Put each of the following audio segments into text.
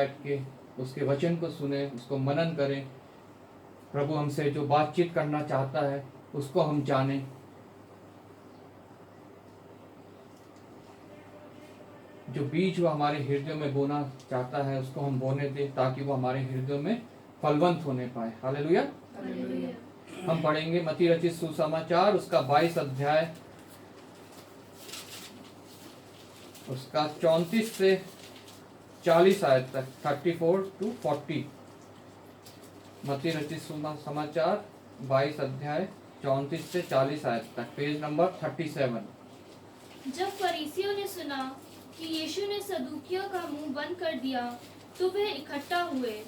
बैठ के उसके वचन को सुने, उसको मनन करें। प्रभु हमसे जो बातचीत करना चाहता है उसको हम जानें। जो बीज वो हमारे हृदय में बोना चाहता है उसको हम बोने दें, ताकि वो हमारे हृदय में फलवंत होने पाए। हालेलुया। हम पढ़ेंगे मत्ती रचित सुसमाचार उसका 22 अध्याय, उसका 34 से 40 आयत तक, 34 to 40। मत्ती रचित सुसमाचार 22 अध्याय 34 से 40 आयत तक, पेज नंबर 37। जब फरीसियों ने सुना कि यीशु ने सदूकियों का मुंह बंद कर दिया तो वह इकट्ठा हुए।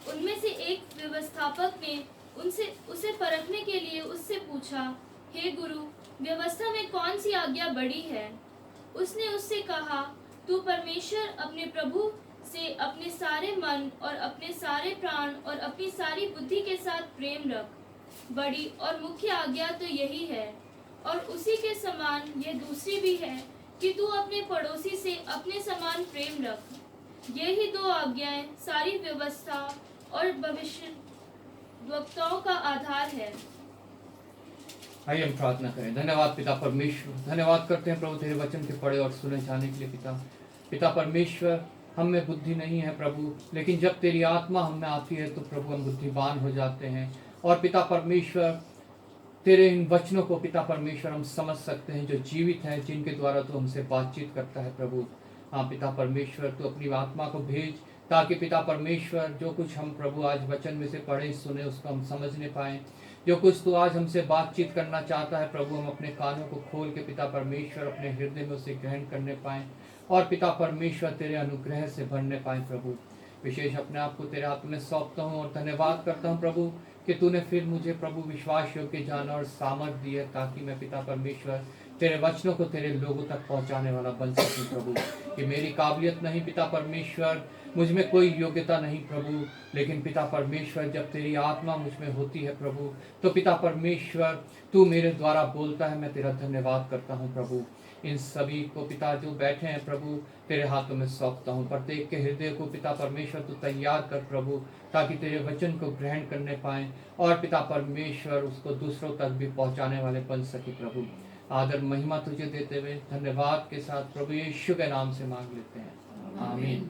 उनमें से एक व्यवस्थापक ने उसे परखने के लिए उससे पूछा, हे गुरु, व्यवस्था में कौन सी आज्ञा बड़ी है? उसने उससे कहा, तू परमेश्वर अपने प्रभु से अपने सारे मन और अपने सारे प्राण और अपनी सारी बुद्धि के साथ प्रेम रख। बड़ी और मुख्य आज्ञा तो यही है, और उसी के समान यह दूसरी भी है कि तू अपने पड़ोसी से अपने समान प्रेम रख। यही दो आज्ञाएं सारी व्यवस्था और भविष्यद्वक्ताओं का आधार है। आइए हम प्रार्थना करें। धन्यवाद पिता परमेश्वर, धन्यवाद करते हैं प्रभु तेरे वचन के पढ़े और सुने जाने के लिए। पिता परमेश्वर, हम में बुद्धि नहीं है प्रभु, लेकिन जब तेरी आत्मा हम में आती है तो प्रभु हम बुद्धिमान हो जाते हैं। और पिता परमेश्वर, तेरे इन वचनों को पिता परमेश्वर हम समझ सकते हैं जो जीवित हैं, जिनके द्वारा तू हमसे बातचीत करता है प्रभु। हाँ पिता परमेश्वर, तू अपनी आत्मा को भेज, ताकि पिता परमेश्वर जो कुछ हम प्रभु आज वचन में से पढ़े सुने उसको हम समझने पाएँ। जो कुछ तू आज हमसे बातचीत करना चाहता है प्रभु, हम अपने कानों को खोल के पिता परमेश्वर अपने हृदय में उसे ग्रहण करने पाएँ, और पिता परमेश्वर तेरे अनुग्रह से भरने पाएँ प्रभु। विशेष अपने आप को तेरे हाथ में सौंपता हूँ और धन्यवाद करता हूँ प्रभु कि तूने फिर मुझे प्रभु विश्वास योग्य जाना और सामर्थ दी है, ताकि मैं पिता परमेश्वर तेरे वचनों को तेरे लोगों तक पहुंचाने वाला बन सकूं प्रभु। कि मेरी काबिलियत नहीं पिता परमेश्वर, मुझ में कोई योग्यता नहीं प्रभु, लेकिन पिता परमेश्वर जब तेरी आत्मा मुझ में होती है प्रभु, तो पिता परमेश्वर तू मेरे द्वारा बोलता है। मैं तेरा धन्यवाद करता हूँ प्रभु। इन सभी को पिता जो बैठे हैं प्रभु तेरे हाथों में सौंपता हूँ। प्रत्येक के हृदय को पिता परमेश्वर तू तैयार कर प्रभु, ताकि तेरे वचन को ग्रहण करने पाएँ और पिता परमेश्वर उसको दूसरों तक भी पहुँचाने वाले बन सके प्रभु। आदर महिमा तुझे देते हुए धन्यवाद के साथ प्रभु यीशु के नाम से मांग लेते हैं, आमीन।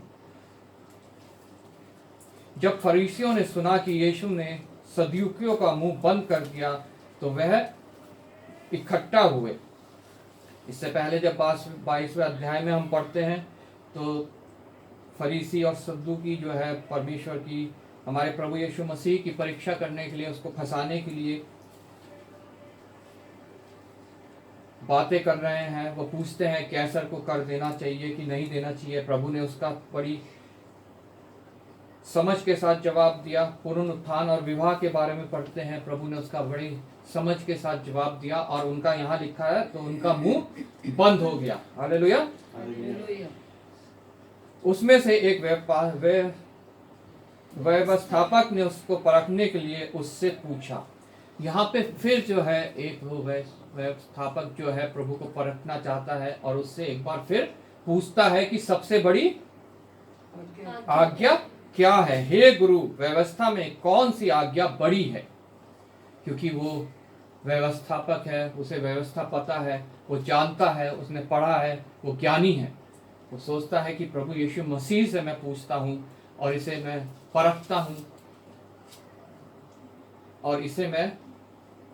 जब फरीसियों ने सुना कि यीशु ने सदूकियों का मुंह बंद कर दिया तो वह इकट्ठा हुए। इससे पहले जब 22वें अध्याय में हम पढ़ते हैं तो फरीसी और सदूकी जो है परमेश्वर की, हमारे प्रभु यीशु मसीह की परीक्षा करने के लिए, उसको फंसाने के लिए बातें कर रहे हैं। वो पूछते हैं कैसर को कर देना चाहिए कि नहीं देना चाहिए। प्रभु ने उसका बड़ी समझ के साथ जवाब दिया। पुनरुत्थान और विवाह के बारे में पढ़ते हैं, प्रभु ने उसका बड़ी समझ के साथ जवाब दिया, और उनका यहाँ लिखा है तो उनका मुंह बंद हो गया। हालेलुया। उसमें से एक व्यवस्थापक ने उसको परखने के लिए उससे पूछा। यहाँ पे फिर जो है एक व्यवस्थापक जो है प्रभु को परखना चाहता है और उससे एक बार फिर पूछता है कि सबसे बड़ी आज्ञा क्या है? हे गुरु, व्यवस्था में कौन सी आज्ञा बड़ी है? क्योंकि वो व्यवस्थापक है, उसे व्यवस्था पता है, वो जानता है, उसने पढ़ा है, वो ज्ञानी है। वो सोचता है कि प्रभु यीशु मसीह से मैं पूछता हूँ और इसे मैं परखता हूँ और इसे मैं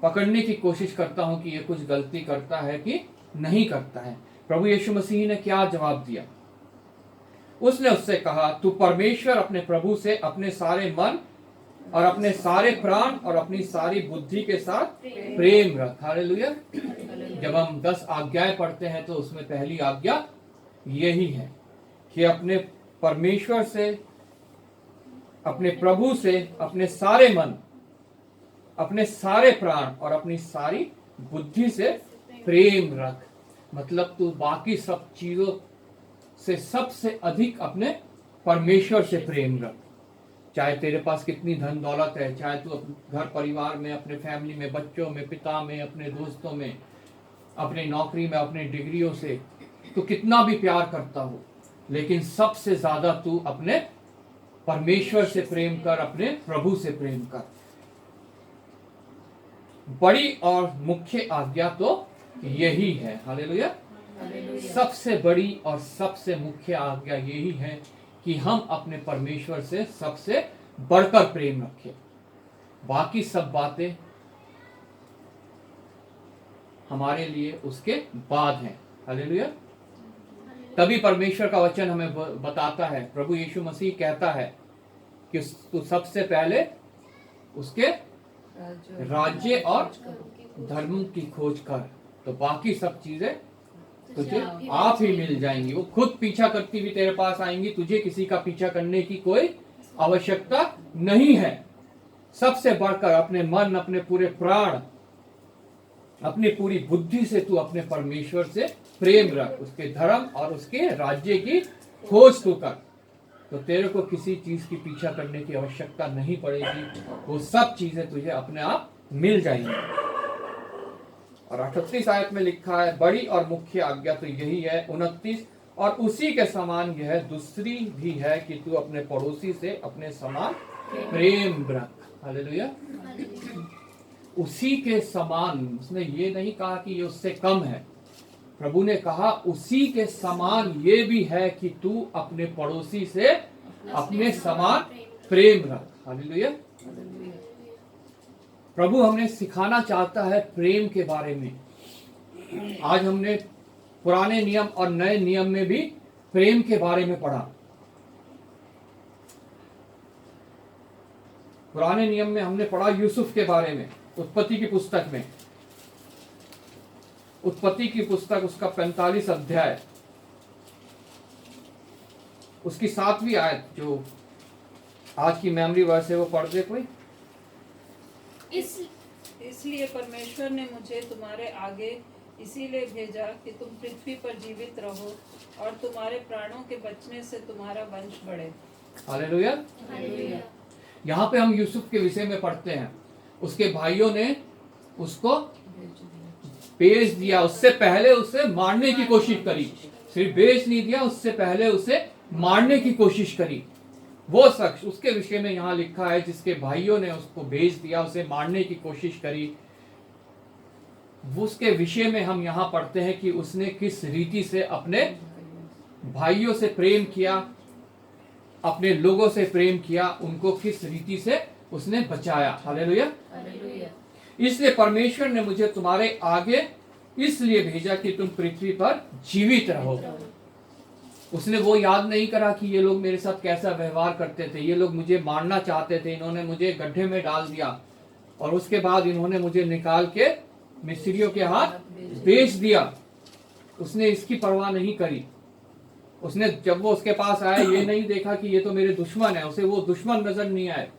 पकड़ने की कोशिश करता हूँ कि ये कुछ गलती करता है कि नहीं करता है। प्रभु यीशु मसीह ने क्या जवाब दिया? उसने उससे कहा, तू परमेश्वर अपने प्रभु से अपने सारे मन और अपने सारे प्राण और अपनी सारी बुद्धि के साथ प्रेम रख। हालेलुया। जब हम 10 आज्ञाएं पढ़ते हैं तो उसमें पहली आज्ञा यही है कि अपने परमेश्वर से, अपने प्रभु से अपने सारे मन, अपने सारे प्राण और अपनी सारी बुद्धि से प्रेम रख। मतलब तू बाकी सब चीजों से सबसे अधिक अपने परमेश्वर से प्रेम रख। चाहे तेरे पास कितनी धन दौलत है, चाहे तू अपने घर परिवार में, अपने फैमिली में, बच्चों में, पिता में, अपने दोस्तों में, अपने नौकरी में, अपने डिग्रियों से तू कितना भी प्यार करता हो, लेकिन सबसे ज्यादा तू अपने परमेश्वर से प्रेम कर, अपने प्रभु से प्रेम कर। बड़ी और मुख्य आज्ञा तो यही है। हालेलुया। सबसे बड़ी और सबसे मुख्य आज्ञा यही है कि हम अपने परमेश्वर से सबसे बढ़कर प्रेम रखें। बाकी सब बातें हमारे लिए उसके बाद हैं। हालेलुया। तभी परमेश्वर का वचन हमें बताता है, प्रभु यीशु मसीह कहता है कि तू सबसे पहले उसके राज्य और धर्म की खोज कर, तो बाकी सब चीजें तुझे आप ही मिल जाएंगी। वो खुद पीछा करती हुई तेरे पास आएंगी। तुझे किसी का पीछा करने की कोई आवश्यकता नहीं है। सबसे बढ़कर अपने मन, अपने पूरे प्राण, अपनी पूरी बुद्धि से तू अपने परमेश्वर से प्रेम रख, उसके धर्म और उसके राज्य की खोज तू कर, तो तेरे को किसी चीज की पीछा करने की आवश्यकता नहीं पड़ेगी। वो सब चीजें तुझे अपने आप मिल जाएंगी। और 38 आयत में लिखा है, बड़ी और मुख्य आज्ञा तो यही है। 29, और उसी के समान यह दूसरी भी है कि तू अपने पड़ोसी से अपने समान प्रेम रख। हालेलुया। उसी के समान, उसने ये नहीं कहा कि ये उससे कम है। प्रभु ने कहा उसी के समान ये भी है कि तू अपने पड़ोसी से अपने समान प्रेम रख। हालेलुया। प्रभु हमें सिखाना चाहता है प्रेम के बारे में। आज हमने पुराने नियम और नए नियम में भी प्रेम के बारे में पढ़ा। पुराने नियम में हमने पढ़ा यूसुफ के बारे में, उत्पत्ति की पुस्तक में। उत्पत्ति की पुस्तक उसका 45 अध्याय, उसकी 7वीं आयत, जो आज की मेमोरी वर्स है, वो पढ़ दे कोई। इसलिए परमेश्वर ने मुझे तुम्हारे आगे इसीलिए भेजा कि तुम पृथ्वी पर जीवित रहो और तुम्हारे प्राणों के बचने से तुम्हारा वंश बढ़े। हालेलुया। यहाँ पे हम यूसुफ के विषय में पढ़ते हैं। उसके भाइयों ने उसको बेच दिया, उससे पहले उसे मारने की कोशिश करी। सिर्फ बेच नहीं दिया, उससे पहले उसे मारने की कोशिश करी। वो शख्स, उसके विषय में यहाँ लिखा है, जिसके भाइयों ने उसको बेच दिया, उसे मारने की कोशिश करी। उसके विषय में हम यहाँ पढ़ते हैं कि उसने किस रीति से अपने भाइयों से प्रेम किया, अपने लोगों से प्रेम किया, उनको किस रीति से उसने बचाया। हालेलुया। इसलिए परमेश्वर ने मुझे तुम्हारे आगे इसलिए भेजा कि तुम पृथ्वी पर जीवित रहो। उसने वो याद नहीं करा कि ये लोग मेरे साथ कैसा व्यवहार करते थे, ये लोग मुझे मारना चाहते थे, इन्होंने मुझे गड्ढे में डाल दिया और उसके बाद इन्होंने मुझे निकाल के मिस्रियों के हाथ बेच दिया। उसने इसकी परवाह नहीं करी। उसने, जब वो उसके पास आया, ये नहीं देखा कि ये तो मेरे दुश्मन है। उसे वो दुश्मन नजर नहीं आए,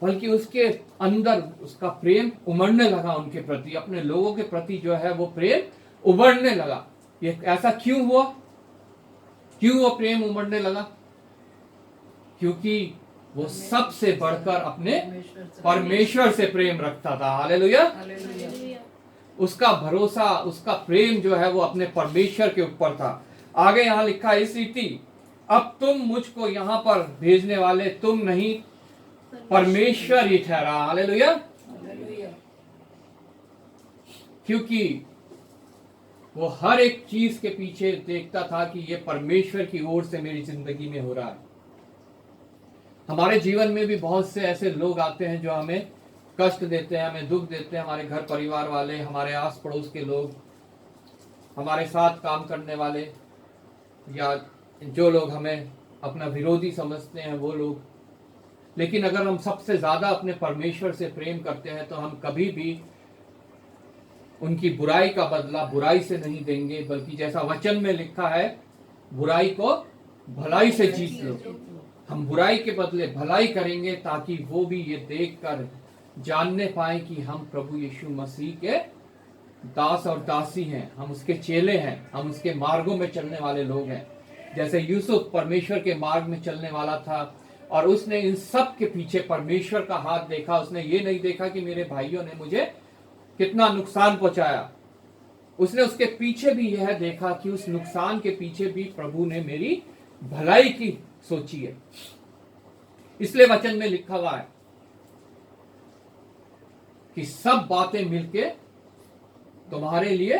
बल्कि उसके अंदर उसका प्रेम उमड़ने लगा उनके प्रति, अपने लोगों के प्रति जो है वो प्रेम उमड़ने लगा। ये ऐसा क्यों हुआ? क्यों वो प्रेम उमड़ने लगा? क्योंकि वो सबसे बढ़कर अपने परमेश्वर से प्रेम रखता था। हालेलुया। उसका भरोसा, उसका प्रेम जो है वो अपने परमेश्वर के ऊपर था। आगे यहाँ लिखा है, इस रीति अब तुम मुझको यहाँ पर भेजने वाले तुम नहीं, परमेश्वर ही ठहरा। हालेलुया। क्योंकि वो हर एक चीज के पीछे देखता था कि ये परमेश्वर की ओर से मेरी जिंदगी में हो रहा है। हमारे जीवन में भी बहुत से ऐसे लोग आते हैं जो हमें कष्ट देते हैं, हमें दुख देते हैं। हमारे घर परिवार वाले, हमारे आस पड़ोस के लोग, हमारे साथ काम करने वाले, या जो लोग हमें अपना विरोधी समझते हैं वो लोग। लेकिन अगर हम सबसे ज्यादा अपने परमेश्वर से प्रेम करते हैं तो हम कभी भी उनकी बुराई का बदला बुराई से नहीं देंगे, बल्कि जैसा वचन में लिखा है, बुराई को भलाई से जीत लो। हम बुराई के बदले भलाई करेंगे ताकि वो भी ये देखकर जानने पाए कि हम प्रभु यीशु मसीह के दास और दासी हैं, हम उसके चेले हैं, हम उसके मार्गों में चलने वाले लोग हैं। जैसे यूसुफ परमेश्वर के मार्ग में चलने वाला था और उसने इन सब के पीछे परमेश्वर का हाथ देखा। उसने ये नहीं देखा कि मेरे भाइयों ने मुझे कितना नुकसान पहुंचाया। उसने उसके पीछे भी यह देखा कि उस नुकसान के पीछे भी प्रभु ने मेरी भलाई की सोची है। इसलिए वचन में लिखा हुआ है कि सब बातें मिलके तुम्हारे लिए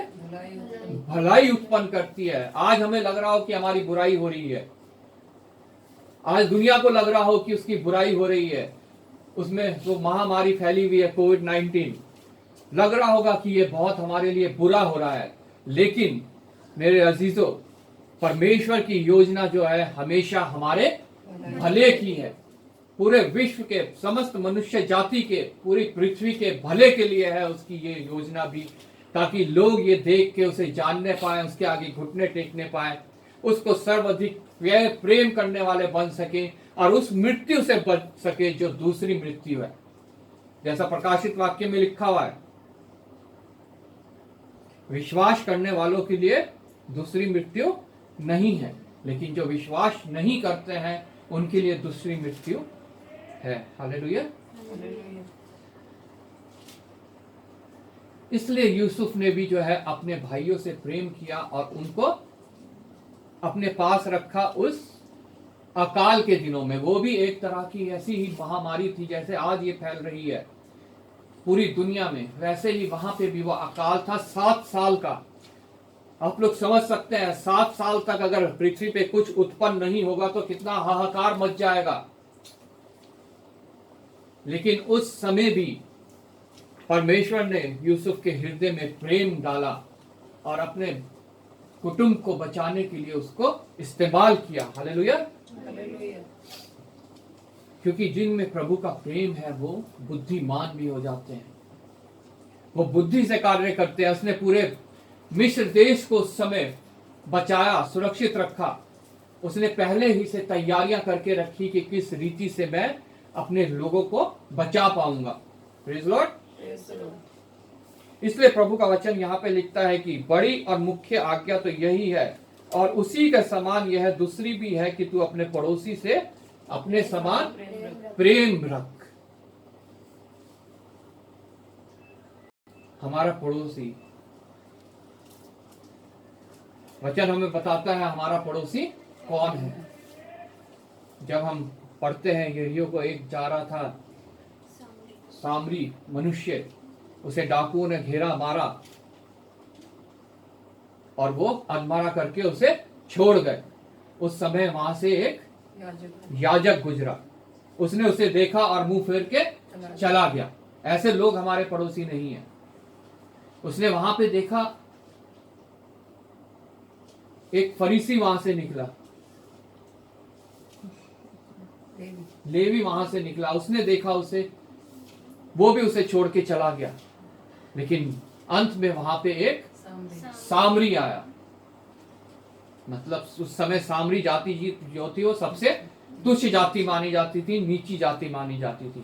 भलाई उत्पन्न करती है। आज हमें लग रहा हो कि हमारी बुराई हो रही है, आज दुनिया को लग रहा हो कि उसकी बुराई हो रही है, उसमें वो महामारी फैली हुई है कोविड-19, लग रहा होगा कि ये बहुत हमारे लिए बुरा हो रहा है। लेकिन मेरे अजीजों, परमेश्वर की योजना जो है हमेशा हमारे भले की है, पूरे विश्व के समस्त मनुष्य जाति के, पूरी पृथ्वी के भले के लिए है उसकी ये योजना भी, ताकि लोग ये देख के उसे जानने पाए, उसके आगे घुटने टेकने पाए, उसको सर्वाधिक प्रेम करने वाले बन सके और उस मृत्यु से बच सके जो दूसरी मृत्यु है। जैसा प्रकाशित वाक्य में लिखा हुआ है, विश्वास करने वालों के लिए दूसरी मृत्यु नहीं है, लेकिन जो विश्वास नहीं करते हैं उनके लिए दूसरी मृत्यु है। हालेलुया। इसलिए यूसुफ ने भी जो है अपने भाइयों से प्रेम किया और उनको अपने पास रखा उस अकाल के दिनों में। वो भी एक तरह की ऐसी ही महामारी थी जैसे आज ये फैल रही है पूरी दुनिया में, वैसे ही वहां पे भी वो अकाल था 7 साल का। आप लोग समझ सकते हैं 7 साल तक अगर पृथ्वी पे कुछ उत्पन्न नहीं होगा तो कितना हाहाकार मच जाएगा। लेकिन उस समय भी परमेश्वर ने यूसुफ के हृदय में प्रेम डाला और अपने कुटुंब को बचाने के लिए उसको इस्तेमाल किया। हालेलुया। क्योंकि जिनमें प्रभु का प्रेम है वो बुद्धिमान भी हो जाते हैं, वो बुद्धि से कार्य करते हैं। उसने पूरे मिस्र देश को उस समय बचाया, सुरक्षित रखा। उसने पहले ही से तैयारियां करके रखी कि किस रीति से मैं अपने लोगों को बचा पाऊंगा। Praise Lord. इसलिए प्रभु का वचन यहाँ पे लिखता है कि बड़ी और मुख्य आज्ञा तो यही है और उसी के समान यह दूसरी भी है कि तू अपने पड़ोसी से अपने समान प्रेम रख। हमारा पड़ोसी, वचन हमें बताता है हमारा पड़ोसी कौन है। जब हम पढ़ते हैं यरीहो को एक जा रहा था सामरी मनुष्य, उसे डाकुओं ने घेरा मारा और वो अधमरा करके उसे छोड़ गए। उस समय वहां से एक याजक गुजरा, उसने उसे देखा और मुंह फेर के चला गया। ऐसे लोग हमारे पड़ोसी नहीं है। उसने वहां पे देखा एक फरीसी वहां से निकला, लेवी वहां से निकला, उसने देखा उसे, वो भी उसे छोड़ के चला गया। लेकिन अंत में वहां पे एक सामरी आया। मतलब उस समय सामरी जाति जो थी वो सबसे तुच्छ जाति मानी जाती थी, नीची जाति मानी जाती थी।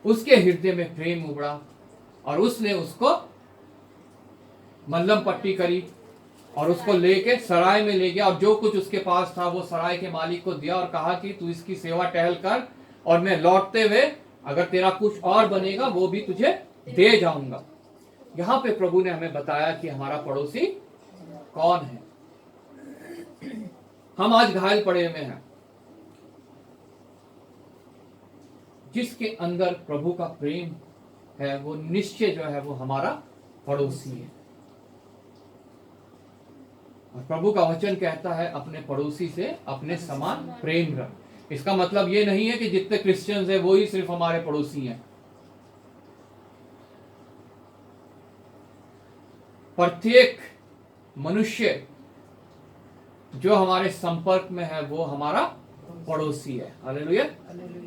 उसके हृदय में प्रेम उबड़ा और उसने उसको मल्लम पट्टी करी और उसको लेके सराय में ले गया और जो कुछ उसके पास था वो सराय के मालिक को दिया और कहा कि तू इसकी सेवा टहल कर और मैं लौटते हुए अगर तेरा कुछ और बनेगा वो भी तुझे दे जाऊंगा। यहां पे प्रभु ने हमें बताया कि हमारा पड़ोसी कौन है। हम आज घायल पड़े हुए हैं। जिसके अंदर प्रभु का प्रेम है वो निश्चय जो है वो हमारा पड़ोसी है। और प्रभु का वचन कहता है अपने पड़ोसी से अपने समान प्रेम रख। इसका मतलब ये नहीं है कि जितने क्रिश्चियंस है वो ही सिर्फ हमारे पड़ोसी हैं। प्रत्येक मनुष्य जो हमारे संपर्क में है वो हमारा पड़ोसी है। हालेलुया।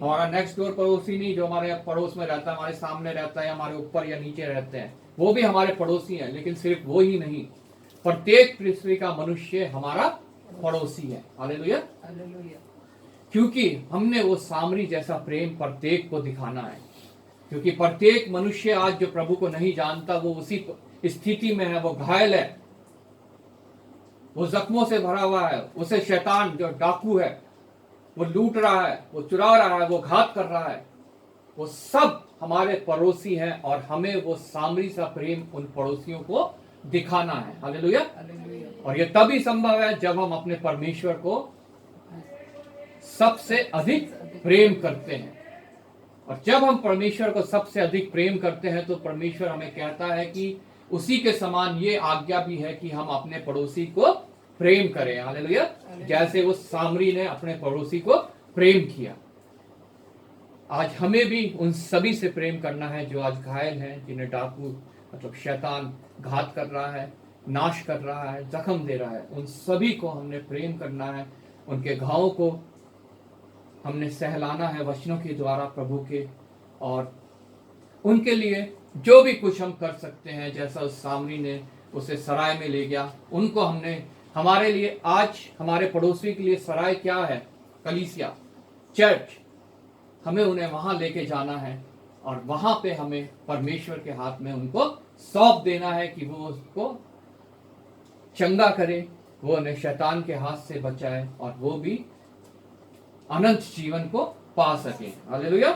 हमारा नेक्स्ट डोर पड़ोसी नहीं, जो हमारे पड़ोस में रहता है, हमारे सामने रहता है, हमारे ऊपर या नीचे रहते हैं, वो भी हमारे पड़ोसी हैं। लेकिन सिर्फ वो ही नहीं, प्रत्येक पृथ्वी का मनुष्य हमारा पड़ोसी है। हालेलुया। क्योंकि हमने वो सामरी जैसा प्रेम प्रत्येक को दिखाना है। क्योंकि प्रत्येक मनुष्य आज जो प्रभु को नहीं जानता वो उसी स्थिति में है, वो घायल है, वो जख्मों से भरा हुआ है। उसे शैतान जो डाकू है वो लूट रहा है, वो चुरा रहा है, वो घात कर रहा है। वो सब हमारे पड़ोसी हैं और हमें वो सामरी सा प्रेम उन पड़ोसियों को दिखाना है। हालेलुया। और ये तभी संभव है जब हम अपने परमेश्वर को सबसे अधिक प्रेम करते हैं। और जब हम परमेश्वर को सबसे अधिक प्रेम करते हैं तो परमेश्वर हमें कहता है कि उसी के समान ये आज्ञा भी है कि हम अपने पड़ोसी को प्रेम करें। हालेलुया। जैसे उस सामरी ने अपने पड़ोसी को प्रेम किया, आज हमें भी उन सभी से प्रेम करना है जो आज घायल हैं, जिन्हें डाकू मतलब शैतान घात कर रहा है, नाश कर रहा है, जख्म दे रहा है। उन सभी को हमने प्रेम करना है, उनके घावों को हमने सहलाना है वचनों के द्वारा प्रभु के, और उनके लिए जो भी कुछ हम कर सकते हैं, जैसा उस सामरी ने उसे सराय में ले गया, उनको हमने हमारे लिए, आज हमारे पड़ोसी के लिए सराय क्या है? कलीसिया, चर्च। हमें उन्हें वहां लेके जाना है और वहां पे हमें परमेश्वर के हाथ में उनको सौंप देना है कि वो उसको चंगा करे, वो उन्हें शैतान के हाथ से बचाए और वो भी अनंत जीवन को पा सके। हालेलुया।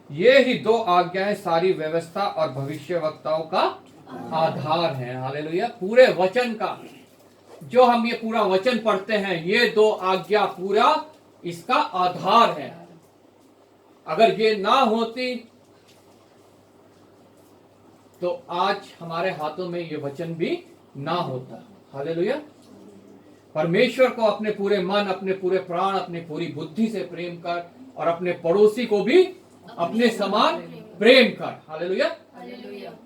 ये ही दो आज्ञाएं सारी व्यवस्था और भविष्यवक्ताओं का आधार है। हालेलुया। पूरे वचन का, जो हम ये पूरा वचन पढ़ते हैं, ये दो आज्ञा पूरा इसका आधार है। अगर ये ना होती तो आज हमारे हाथों में ये वचन भी ना होता। हालेलुया। परमेश्वर को अपने पूरे मन, अपने पूरे प्राण, अपनी पूरी बुद्धि से प्रेम कर और अपने पड़ोसी को भी अपने समान प्रेम कर। हालेलुया।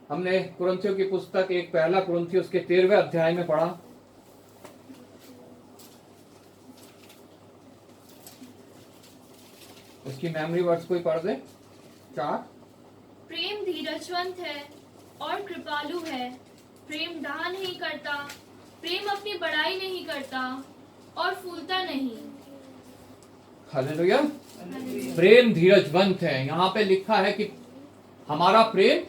हमने कुरिन्थियों की पुस्तक एक पहला कुरिन्थियों उसके 13वें अध्याय में पढ़ा। उसकी मेमोरी वर्ड्स कोई पढ़ दे। 4। प्रेम धीरजवंत है और कृपालु है। प्रेम डाह नहीं करता, प्रेम अपनी बड़ाई नहीं करता और फूलता नहीं। हालेलुया। प्रेम धीरजवंत है। यहाँ पे लिखा है कि हमारा प्रेम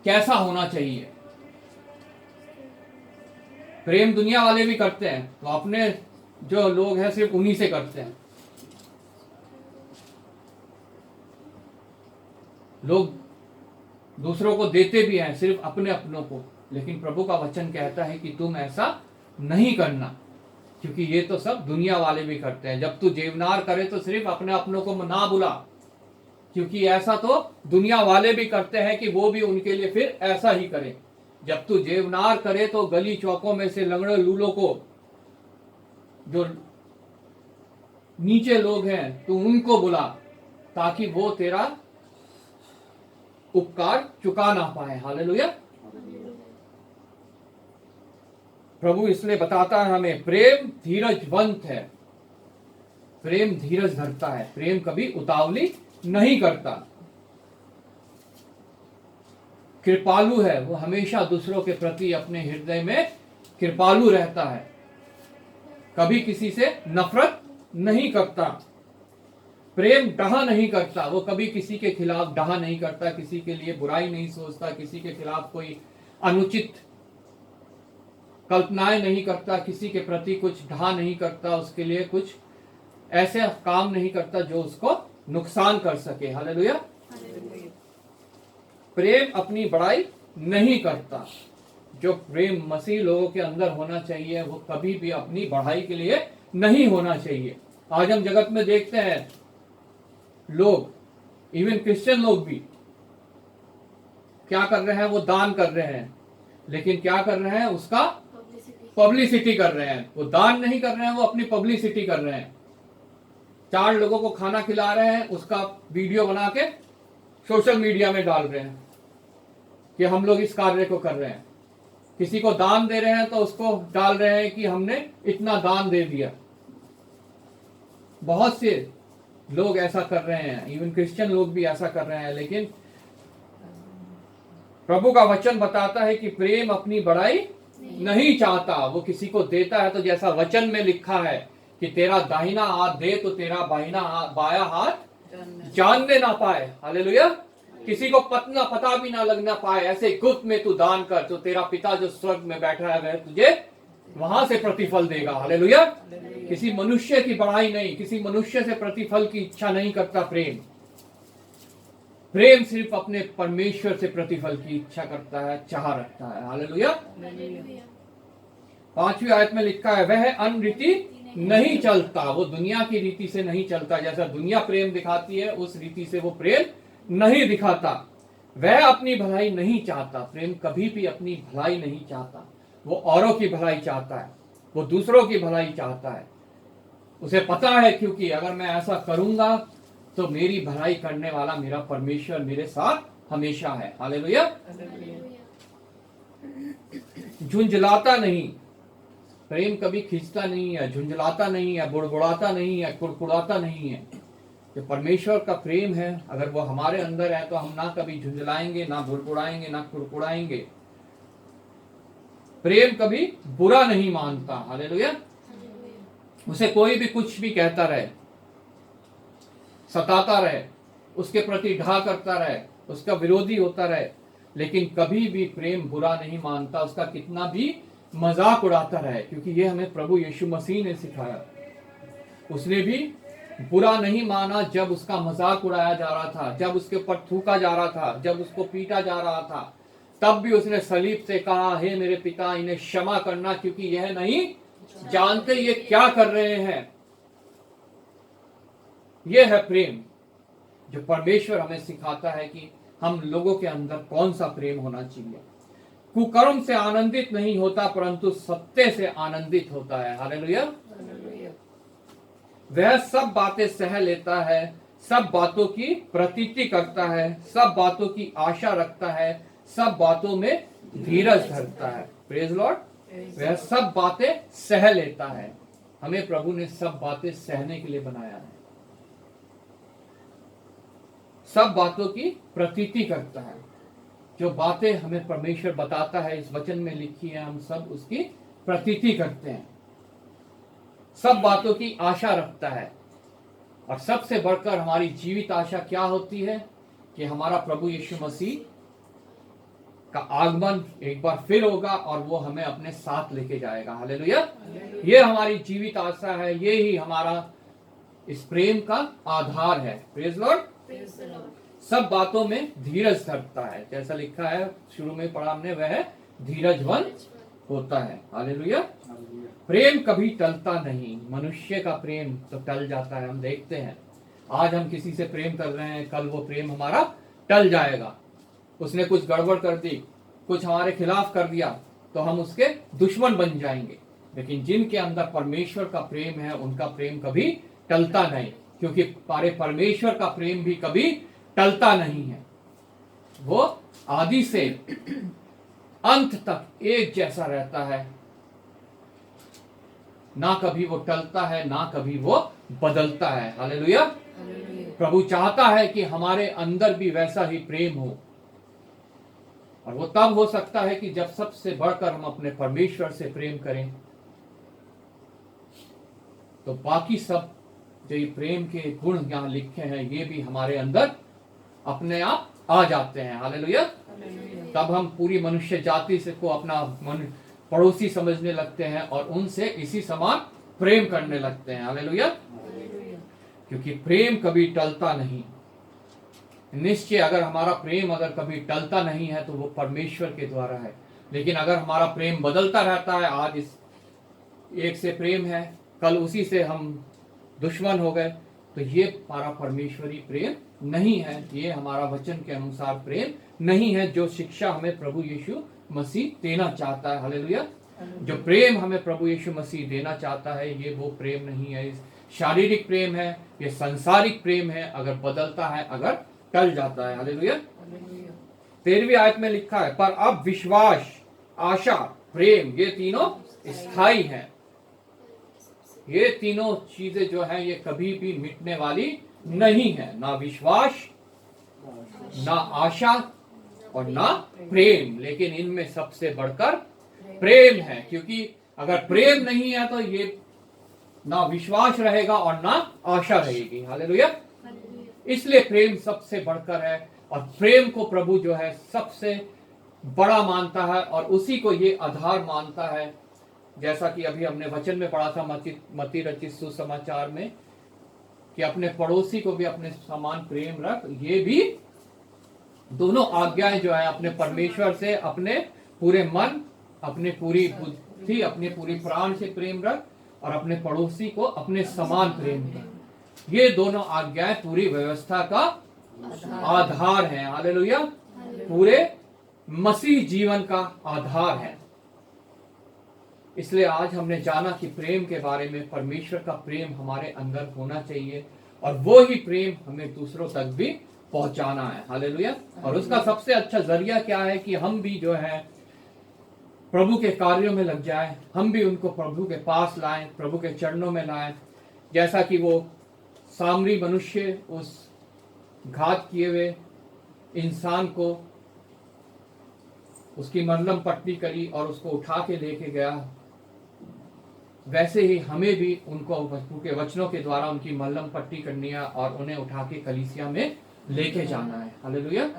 कैसा होना चाहिए। प्रेम दुनिया वाले भी करते हैं, तो अपने जो लोग हैं सिर्फ उन्हीं से करते हैं। लोग दूसरों को देते भी हैं, सिर्फ अपने अपनों को, लेकिन प्रभु का वचन कहता है कि तुम ऐसा नहीं करना, क्योंकि ये तो सब दुनिया वाले भी करते हैं। जब तू जेवनार करे तो सिर्फ अपने अपनों को ना बुला, क्योंकि ऐसा तो दुनिया वाले भी करते हैं कि वो भी उनके लिए फिर ऐसा ही करें। जब तू जेवनार करे तो गली चौकों में से लंगड़े लूलों को, जो नीचे लोग हैं, तू उनको बुला, ताकि वो तेरा उपकार चुका ना पाए। हालेलुया। प्रभु इसलिए बताता है हमें, प्रेम धीरजवंत है। प्रेम धीरज धरता है, प्रेम कभी उतावली नहीं करता। कृपालु है, वो हमेशा दूसरों के प्रति अपने हृदय में कृपालु रहता है, कभी किसी से नफरत नहीं करता। प्रेम डाह नहीं करता, वो कभी किसी के खिलाफ डाह नहीं करता, किसी के लिए बुराई नहीं सोचता, किसी के खिलाफ कोई अनुचित कल्पनाएं नहीं करता, किसी के प्रति कुछ डाह नहीं करता, उसके लिए कुछ ऐसे काम नहीं करता जो उसको नुकसान कर सके। हालेलुया। प्रेम अपनी बड़ाई नहीं करता। जो प्रेम मसीह लोगों के अंदर होना चाहिए, वो कभी भी अपनी बढ़ाई के लिए नहीं होना चाहिए। आज हम जगत में देखते हैं लोग, इवन क्रिश्चियन लोग भी क्या कर रहे हैं, वो दान कर रहे हैं, लेकिन क्या कर रहे हैं, उसका पब्लिसिटी कर रहे हैं। वो दान नहीं कर रहे हैं, वो अपनी पब्लिसिटी कर रहे हैं। 4 लोगों को खाना खिला रहे हैं, उसका वीडियो बना के सोशल मीडिया में डाल रहे हैं कि हम लोग इस कार्य को कर रहे हैं। किसी को दान दे रहे हैं तो उसको डाल रहे हैं कि हमने इतना दान दे दिया। बहुत से लोग ऐसा कर रहे हैं, इवन क्रिश्चियन लोग भी ऐसा कर रहे हैं, लेकिन प्रभु का वचन बताता है कि प्रेम अपनी बड़ाई नहीं चाहता। वो किसी को देता है तो जैसा वचन में लिखा है कि तेरा दाहिना हाथ दे तो तेरा बाया हाथ जानने ना पाए। हालेलुया। किसी को पता भी ना लगना पाए, ऐसे गुप्त में तू दान कर, तो तेरा पिता जो स्वर्ग में बैठा है वह तुझे वहां से प्रतिफल देगा। हालेलुया। किसी मनुष्य की बड़ाई नहीं, किसी मनुष्य से प्रतिफल की इच्छा नहीं करता प्रेम। प्रेम सिर्फ अपने परमेश्वर से प्रतिफल की इच्छा करता है, चाह रखता है। हालेलुया। 5वीं आयत में लिखा है, वह अनरीति नहीं चलता, वो दुनिया की रीति से नहीं चलता। जैसा दुनिया प्रेम दिखाती है उस रीति से वो प्रेम नहीं दिखाता। वह अपनी भलाई नहीं चाहता, प्रेम कभी भी अपनी भलाई नहीं चाहता। वो औरों की भलाई चाहता है, वो दूसरों की भलाई चाहता है। उसे पता है क्योंकि अगर मैं ऐसा करूंगा तो मेरी भलाई करने वाला मेरा परमेश्वर मेरे साथ हमेशा है। हालेलुया। झुंझलाता नहीं, प्रेम कभी खींचता नहीं है, झुंझलाता नहीं है, बुड़बुड़ाता नहीं है, कुड़कुड़ाता नहीं है। जो परमेश्वर का प्रेम है अगर वो हमारे अंदर है तो हम ना कभी झुंझलाएंगे, ना बुड़बुड़ाएंगे, ना कुड़कुड़ाएंगे। प्रेम कभी बुरा नहीं मानता। हालेलुया। उसे कोई भी कुछ भी कहता रहे, सताता रहे, उसके प्रति ढा करता रहे, उसका विरोधी होता रहे, लेकिन कभी भी प्रेम बुरा नहीं मानता। उसका कितना भी मजाक उड़ाता रहे, क्योंकि ये हमें प्रभु यीशु मसीह ने सिखाया। उसने भी बुरा नहीं माना जब उसका मजाक उड़ाया जा रहा था, जब उसके ऊपर थूका जा रहा था, जब उसको पीटा जा रहा था, तब भी उसने सलीब से कहा, हे मेरे पिता इन्हें क्षमा करना क्योंकि यह नहीं जानते ये क्या कर रहे हैं। यह है प्रेम जो परमेश्वर हमें सिखाता है कि हम लोगों के अंदर कौन सा प्रेम होना चाहिए। कुकर्म से आनंदित नहीं होता परंतु सत्य से आनंदित होता है। हालेलुया। वह सब बातें सह लेता है, सब बातों की प्रतीति करता है, सब बातों की आशा रखता है, सब बातों में धीरज धरता है। Praise Lord. वह सब बातें सह लेता है। हमें प्रभु ने सब बातें सहने के लिए बनाया है। सब बातों की प्रतीति करता है। जो बातें हमें परमेश्वर बताता है इस वचन में लिखी है, हम सब उसकी प्रतीति करते हैं। सब बातों की आशा रखता है, और सबसे बढ़कर हमारी जीवित आशा क्या होती है कि हमारा प्रभु यीशु मसीह का आगमन एक बार फिर होगा और वो हमें अपने साथ लेके जाएगा। हालेलुया। ये हमारी जीवित आशा है, ये ही हमारा इस प्रेम का आधार है। Praise Lord. सब बातों में धीरज धरता है, जैसा लिखा है शुरू में पढ़ा हमने, वह धीरजवन होता है। हालेलुया। प्रेम कभी टलता नहीं। मनुष्य का प्रेम तो टल जाता है, हम देखते हैं। आज हम किसी से प्रेम कर रहे हैं, कल वो प्रेम हमारा टल जाएगा। उसने कुछ गड़बड़ कर दी, कुछ हमारे खिलाफ कर दिया, तो हम उसके दुश्मन बन जाएंगे। लेकिन जिनके अंदर परमेश्वर का प्रेम है उनका प्रेम कभी टलता नहीं, क्योंकि हमारे परमेश्वर का प्रेम भी कभी टलता नहीं है। वो आदि से अंत तक एक जैसा रहता है, ना कभी वो टलता है, ना कभी वो बदलता है। हालेलुया। प्रभु चाहता है कि हमारे अंदर भी वैसा ही प्रेम हो, और वो तब हो सकता है कि जब सबसे बढ़कर हम अपने परमेश्वर से प्रेम करें, तो बाकी सब जो ये प्रेम के गुण यहाँ लिखे हैं ये भी हमारे अंदर अपने आप आ जाते हैं। हालेलुया। तब हम पूरी मनुष्य जाति से को अपना पड़ोसी समझने लगते हैं और उनसे इसी समान प्रेम करने लगते हैं। हालेलुया। क्योंकि प्रेम कभी टलता नहीं। निश्चय अगर हमारा प्रेम अगर कभी टलता नहीं है तो वो परमेश्वर के द्वारा है। लेकिन अगर हमारा प्रेम बदलता रहता है, आज इस एक से प्रेम है, कल उसी से हम दुश्मन हो गए, तो ये हमारा परमेश्वरी प्रेम नहीं है। ये हमारा वचन के अनुसार प्रेम नहीं है जो शिक्षा हमें प्रभु यीशु मसीह देना चाहता है। हालेलुया। जो प्रेम हमें प्रभु यीशु मसीह देना चाहता है ये वो प्रेम नहीं है, शारीरिक प्रेम है, ये संसारिक प्रेम है। अगर बदलता है, अगर टल जाता है। हालेलुया। 13वीं आयत में लिखा है, पर अब विश्वास, आशा, प्रेम ये तीनों स्थायी हैं। ये तीनों चीजें जो है ये कभी भी मिटने वाली नहीं है। ना विश्वास, ना आशा और ना प्रेम, लेकिन इनमें सबसे बढ़कर प्रेम है। क्योंकि अगर प्रेम नहीं है तो ये ना विश्वास रहेगा और ना आशा रहेगी। हालेलुया। इसलिए प्रेम सबसे बढ़कर है, और प्रेम को प्रभु जो है सबसे बड़ा मानता है और उसी को ये आधार मानता है। जैसा कि अभी हमने वचन में पढ़ा था मत्ती रचित सुसमाचार में, कि अपने पड़ोसी को भी अपने समान प्रेम रख। ये भी दोनों आज्ञाएं जो है अपने परमेश्वर से अपने पूरे मन, अपने पूरी बुद्धि, अपने पूरी प्राण से प्रेम रख, और अपने पड़ोसी को अपने समान प्रेम कर। ये दोनों आज्ञाएं पूरी व्यवस्था का आधार है। हालेलुया। पूरे मसीह जीवन का आधार है। इसलिए आज हमने जाना कि प्रेम के बारे में, परमेश्वर का प्रेम हमारे अंदर होना चाहिए और वो ही प्रेम हमें दूसरों तक भी पहुंचाना है। हालेलुया। और उसका सबसे अच्छा जरिया क्या है कि हम भी जो है प्रभु के कार्यों में लग जाए, हम भी उनको प्रभु के पास लाएं, प्रभु के चरणों में लाएं। जैसा कि वो सामरी मनुष्य उस घात किए हुए इंसान को उसकी मरहम पट्टी करी और उसको उठा के लेके गया, वैसे ही हमें भी उनको प्रभु के वचनों के द्वारा उनकी मरहम पट्टी करनी है और उन्हें उठा के कलीसिया में लेके जाना है। हालेलुया।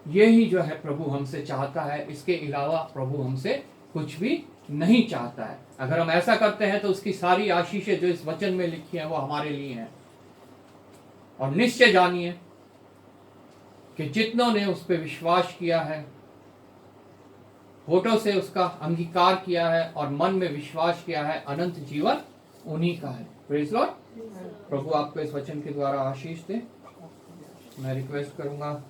यही जो है प्रभु हमसे चाहता है। इसके अलावा प्रभु हमसे कुछ भी नहीं चाहता है। अगर हम ऐसा करते हैं तो उसकी सारी आशीषें जो इस वचन में लिखी हैं वो हमारे लिए हैं। और निश्चय जानिए कि जितनों ने उस पर विश्वास किया है, होठों से उसका अंगीकार किया है और मन में विश्वास किया है, अनंत जीवन उन्हीं का है। Praise Lord. प्रभु आपको इस वचन के द्वारा आशीष दे। मैं रिक्वेस्ट करूंगा